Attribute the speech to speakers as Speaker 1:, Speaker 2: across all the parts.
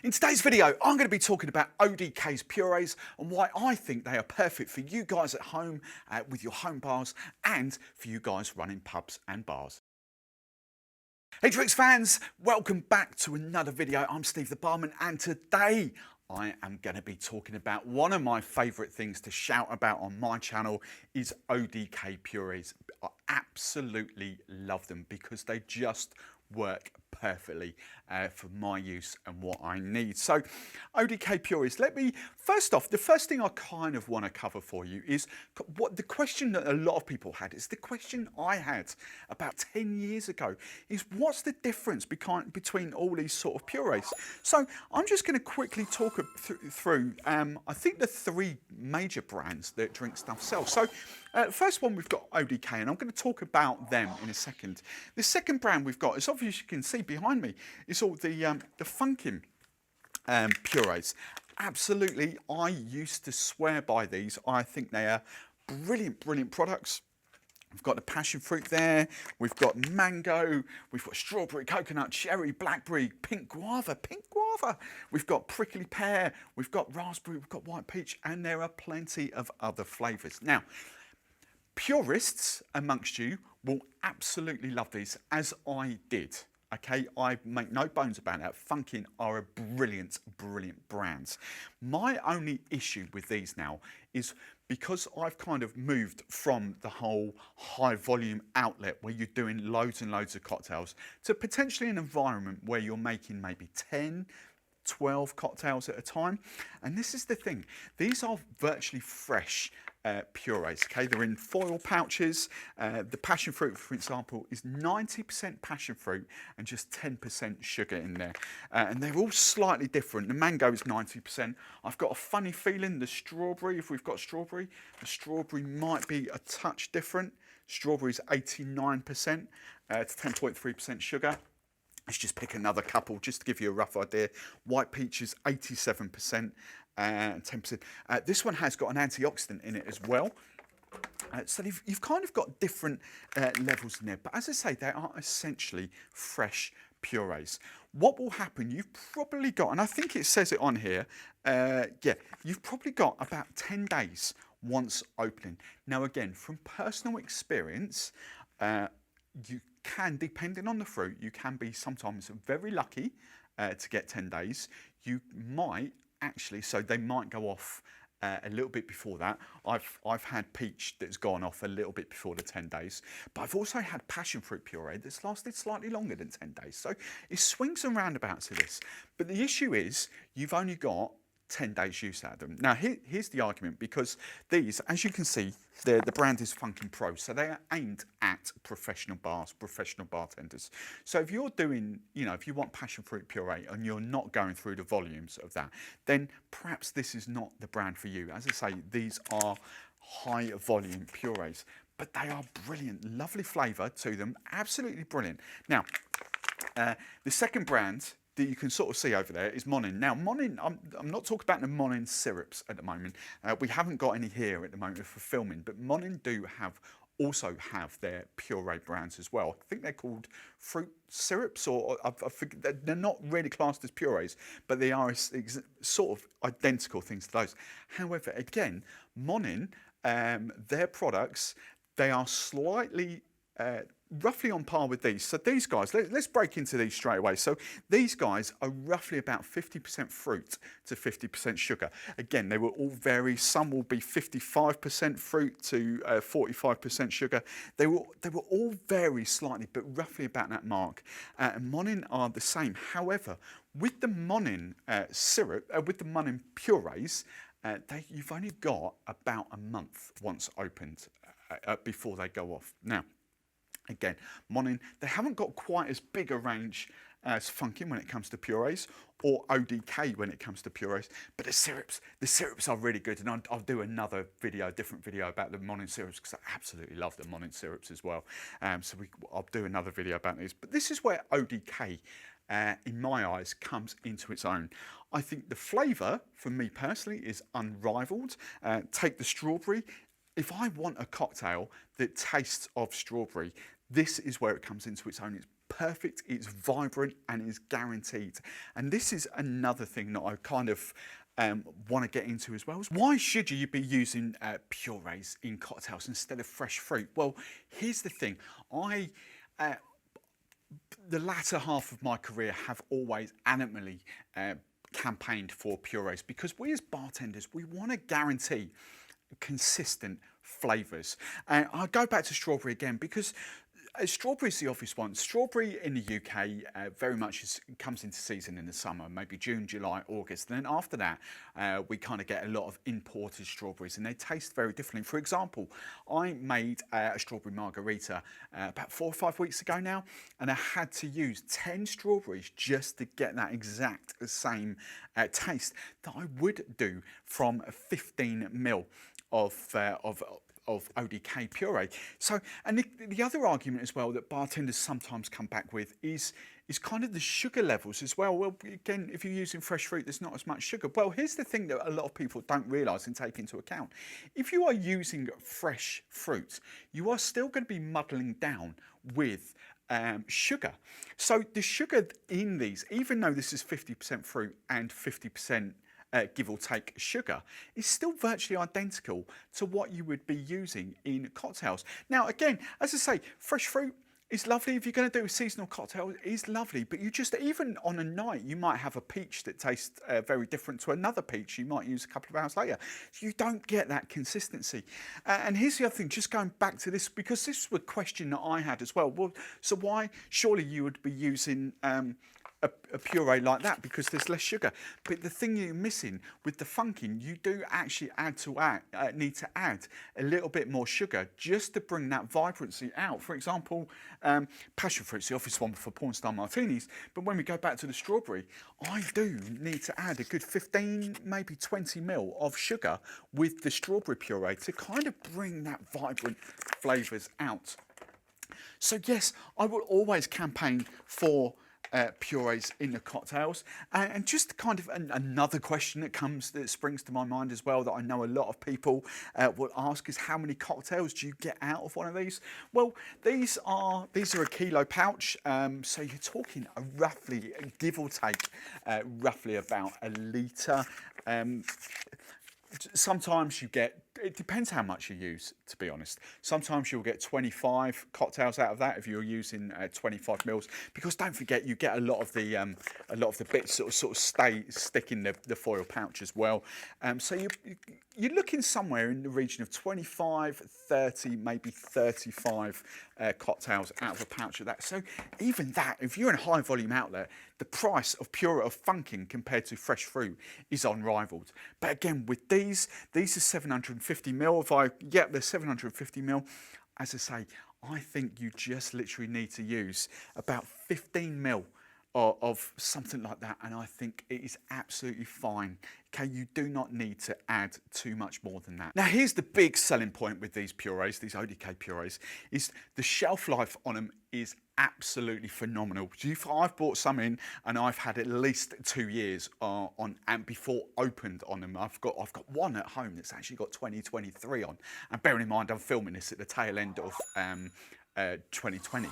Speaker 1: In today's video, I'm going to be talking about ODK's purees and why I think they are perfect for you guys at home with your home bars and for you guys running pubs and bars. Hey Drinks fans, welcome back to another video. I'm Steve the Barman and today I am going to be talking about one of my favourite things to shout about on my channel is ODK purees. I absolutely love them because they just work perfectly for my use and what I need. So ODK purees, let me, first off, the first thing I kind of want to cover for you is what the question that a lot of people had is the question I had about 10 years ago is what's the difference between all these sort of purees? So I'm just going to quickly talk through I think the three major brands that Drinkstuff sells. So first one we've got ODK and I'm going to talk about them in a second. The second brand we've got is obviously you can see behind me is all the Funkin purees. Absolutely, I used to swear by these. I think they are brilliant products. We've got the passion fruit there, we've got mango, we've got strawberry, coconut, cherry, blackberry, pink guava, we've got prickly pear, we've got raspberry, we've got white peach, and there are plenty of other flavours. Now, purists amongst you will absolutely love these, as I did. Okay, I make no bones about it. Funkin are a brilliant brand. My only issue with these now is because I've kind of moved from the whole high volume outlet where you're doing loads and loads of cocktails to potentially an environment where you're making maybe 10, 12 cocktails at a time. And this is the thing, these are virtually fresh purees, okay? They're in foil pouches. The passion fruit, for example, is 90% passion fruit and just 10% sugar in there. And they're all slightly different. The mango is 90%. I've got a funny feeling the strawberry, if we've got strawberry, the strawberry might be a touch different. Strawberry is 89% to 10.3% sugar. Let's just pick another couple just to give you a rough idea. White peach is 87% and 10%. This one has got an antioxidant in it as well. So you've kind of got different levels in there. But as I say, they are essentially fresh purees. What will happen, you've probably got, and I think it says it on here, yeah, you've probably got about 10 days once opening. Now again, from personal experience, you can, depending on the fruit, you can be sometimes very lucky to get 10 days. You might actually, so they might go off a little bit before that. I've had peach that's gone off a little bit before the 10 days, but I've also had passion fruit puree that's lasted slightly longer than 10 days. So it swings and roundabouts of this. But the issue is you've only got 10 days use out of them. Now here's the argument, because these, as you can see, the brand is Funkin Pro, so they are aimed at professional bars, professional bartenders. So if you're doing, you know, if you want passion fruit puree and you're not going through the volumes of that, then perhaps this is not the brand for you. As I say, these are high volume purees, but they are brilliant, lovely flavour to them, absolutely brilliant. Now, the second brand that you can sort of see over there is Monin. Now Monin, I'm not talking about the Monin syrups at the moment. We haven't got any here at the moment for filming, but Monin do also have their puree brands as well. I think they're called fruit syrups, or I forget, they're not really classed as purees, but they are sort of identical things to those. However, again, Monin, their products, they are slightly roughly on par with these. So these guys, let's break into these straight away. So these guys are roughly about 50% fruit to 50% sugar. Again, they will all vary. Some will be 55% fruit to 45% sugar. They will all vary slightly, but roughly about that mark. And Monin are the same. However, with the Monin syrup, with the Monin purees, you've only got about a month once opened before they go off. Now, again, Monin, they haven't got quite as big a range as Funkin when it comes to purees, or ODK when it comes to purees, but the syrups are really good, and I'll do another video, a different video about the Monin syrups, because I absolutely love the Monin syrups as well. So I'll do another video about these. But this is where ODK, in my eyes, comes into its own. I think the flavour, for me personally, is unrivaled. Take the strawberry. If I want a cocktail that tastes of strawberry, this is where it comes into its own. It's perfect, it's vibrant, and it's guaranteed. And this is another thing that I kind of want to get into as well. Why should you be using purees in cocktails instead of fresh fruit? Well, here's the thing. The latter half of my career have always animally campaigned for purees, because we as bartenders, we want to guarantee consistent flavours. And I'll go back to strawberry again, because strawberry is the obvious one. Strawberry in the UK very much comes into season in the summer, maybe June, July, August. And then after that, we kind of get a lot of imported strawberries, and they taste very differently. For example, I made a strawberry margarita about 4 or 5 weeks ago now, and I had to use 10 strawberries just to get that exact same taste that I would do from 15 ml of ODK puree. So, and the other argument as well that bartenders sometimes come back with is kind of the sugar levels as well. Well, again, if you're using fresh fruit, there's not as much sugar. Well, here's the thing that a lot of people don't realise and take into account. If you are using fresh fruit, you are still going to be muddling down with sugar. So the sugar in these, even though this is 50% fruit and 50% give or take sugar, is still virtually identical to what you would be using in cocktails. Now, again, as I say, fresh fruit is lovely. If you're going to do a seasonal cocktail, it is lovely, but you just, even on a night, you might have a peach that tastes very different to another peach you might use a couple of hours later. So you don't get that consistency. And here's the other thing, just going back to this, because this was a question that I had as well. Well, so why, surely you would be using a puree like that because there's less sugar. But the thing you're missing with the Funkin, you do actually need to add a little bit more sugar just to bring that vibrancy out. For example, passion fruit's the obvious one for porn star martinis, but when we go back to the strawberry, I do need to add a good 15, maybe 20 ml of sugar with the strawberry puree to kind of bring that vibrant flavours out. So yes, I will always campaign for purees in the cocktails. And just kind of another question that springs to my mind as well, that I know a lot of people will ask, is how many cocktails do you get out of one of these? Well, these are a kilo pouch, so you're talking roughly, give or take, roughly about a litre. Sometimes you get, it depends how much you use, to be honest. Sometimes you'll get 25 cocktails out of that if you're using 25 mils, because don't forget you get a lot of the bits that sort of stick in the foil pouch as well. So you're looking somewhere in the region of 25, 30, maybe 35 cocktails out of a pouch of that. So even that, if you're in a high volume outlet, the price of Funkin compared to fresh fruit is unrivaled. But again, with these are 750 mil. They're 750 mil. As I say, I think you just literally need to use about 15 mil of something like that, and I think it is absolutely fine. Okay, you do not need to add too much more than that. Now, here's the big selling point with these purees, these ODK purees, is the shelf life on them is absolutely phenomenal. I've bought some in, and I've had at least 2 years on, and before opened on them. I've got one at home that's actually got 2023 on, and bearing in mind I'm filming this at the tail end of 2020.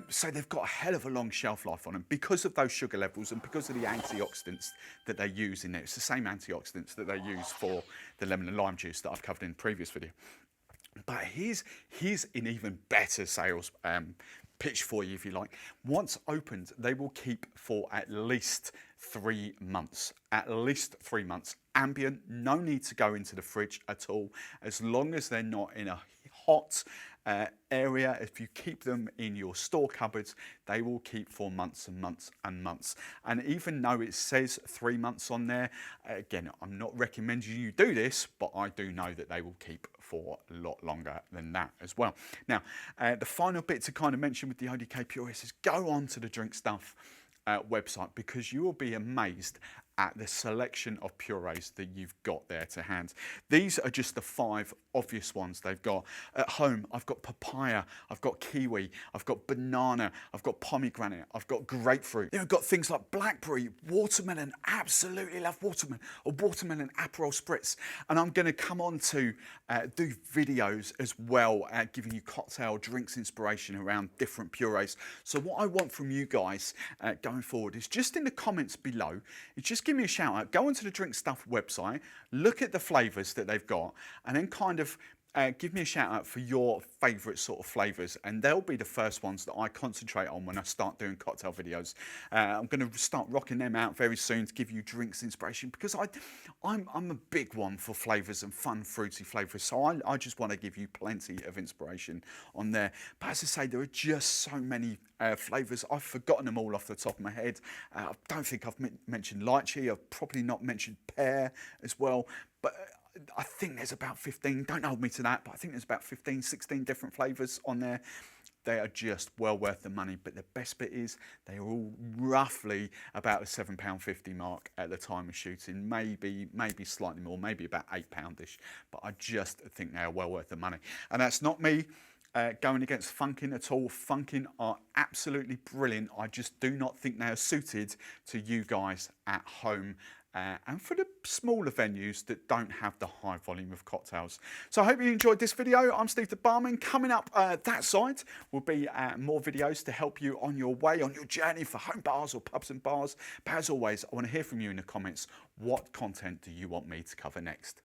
Speaker 1: So they've got a hell of a long shelf life on them because of those sugar levels and because of the antioxidants that they use in there. It's the same antioxidants that they use for the lemon and lime juice that I've covered in the previous video. But here's an even better sales pitch for you, if you like. Once opened, they will keep for at least 3 months. At least 3 months. Ambient, no need to go into the fridge at all, as long as they're not in a hot area. If you keep them in your store cupboards, they will keep for months and months and months. And even though it says 3 months on there, again, I'm not recommending you do this, but I do know that they will keep for a lot longer than that as well. Now, the final bit to kind of mention with the ODK purees is go on to the Drinkstuff website, because you will be amazed at the selection of purees that you've got there to hand. These are just the 5 obvious ones they've got. At home, I've got papaya, I've got kiwi, I've got banana, I've got pomegranate, I've got grapefruit. Then I've got things like blackberry, watermelon, absolutely love watermelon, or watermelon Aperol Spritz. And I'm gonna come on to do videos as well, giving you cocktail drinks inspiration around different purees. So what I want from you guys going forward is just in the comments below, just give me a shout out, go onto the Drinkstuff website, look at the flavours that they've got, and then kind of give me a shout out for your favourite sort of flavours, and they'll be the first ones that I concentrate on when I start doing cocktail videos. I'm going to start rocking them out very soon to give you drinks inspiration, because I'm a big one for flavours and fun fruity flavours, so I just want to give you plenty of inspiration on there. But as I say, there are just so many flavours. I've forgotten them all off the top of my head. I don't think I've mentioned lychee. I've probably not mentioned pear as well, but I think there's about 15, don't hold me to that, but I think there's about 15, 16 different flavours on there. They are just well worth the money, but the best bit is they are all roughly about the £7.50 mark at the time of shooting, maybe slightly more, maybe about £8-ish, but I just think they are well worth the money. And that's not me going against Funkin at all. Funkin are absolutely brilliant. I just do not think they are suited to you guys at home. And for the smaller venues that don't have the high volume of cocktails. So I hope you enjoyed this video. I'm Steve the Barman. Coming up that side will be more videos to help you on your way, on your journey for home bars or pubs and bars. But as always, I want to hear from you in the comments. What content do you want me to cover next?